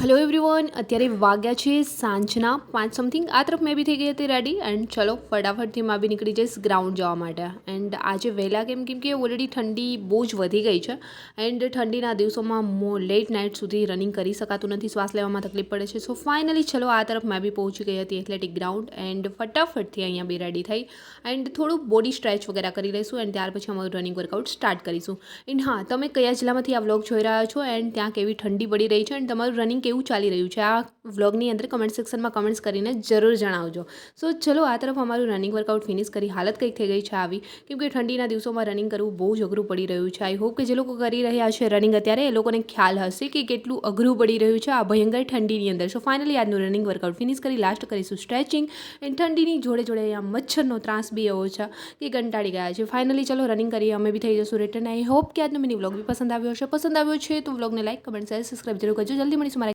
Hello everyone, અત્યારે વાગ્યા છે સાંજના 5 સમથિંગ. આ તરફ મેં બી થઈ ગઈ હતી રેડી એન્ડ ચલો ફટાફટથી માં બી નીકળી જઈશ ગ્રાઉન્ડ જવા માટે. એન્ડ આજે વહેલા કેમ કે ઓલરેડી ઠંડી બહુ જ વધી ગઈ છે એન્ડ ઠંડીના દિવસોમાં લેટ નાઇટ સુધી રનિંગ કરી શકાતું નથી, શ્વાસ લેવામાં તકલીફ પડે છે. સો ફાઇનલી ચલો આ તરફ મેં બી પહોંચી ગઈ હતી એથ્લેટિક ગ્રાઉન્ડ એન્ડ ફટાફટથી અહીંયા બી રેડી થઈ એન્ડ થોડું બોડી સ્ટ્રેચ વગેરે કરી લઈશું એન્ડ ત્યાર પછી અમારું રનિંગ વર્કઆઉટ સ્ટાર્ટ કરીશું. એન્ડ હા, તમે કયા જિલ્લામાંથી આ વ્લોગ જોઈ રહ્યા છો એન્ડ ત્યાં કેવી ઠંડી પડી રહી છે એન્ડ તમારું રનિંગ કેવું ચાલી રહ્યું છે, આ વ્લોગની અંદર કમેન્ટ સેક્શનમાં કમેન્ટ્સ કરીને જરૂર જણાવજો. સો ચલો આ તરફ અમારું રનિંગ વર્કઆઉટ ફિનિશ કરી હાલત કંઈક થઈ ગઈ છે આવી, કેમ કે ઠંડીના દિવસોમાં રનિંગ કરવું બહુ જ અઘરું પડી રહ્યું છે. આઈ હોપ કે જે લોકો કરી રહ્યા છે રનિંગ અત્યારે એ લોકોને ખ્યાલ હશે કે કેટલું અઘરું પડી રહ્યું છે આ ભયંકર ઠંડીની અંદર. સો ફાઇનલી આજનું રનિંગ વર્કઆઉટ ફિનિશ કરી લાસ્ટ કરીશું સ્ટ્રેચિંગ એન્ડ ઠંડીની જોડે જોડે અહીંયા મચ્છરનો ત્રાસ બી એવો છે કે કંટાળી ગયા છે. ફાઇનલી ચલો રનિંગ કરીએ, અમે બી થઈ જશું રિટર્ન. આઈ હોપ કે આજનો મિની વ્લોગ બી પસંદ આવ્યો હશે. પસંદ આવ્યો છે તો વ્લોગને લાઈક, કમેન્ટ, શેર, સબસ્ક્રાઈબ જરૂર કરજો. જલ્દી મળીશું મારા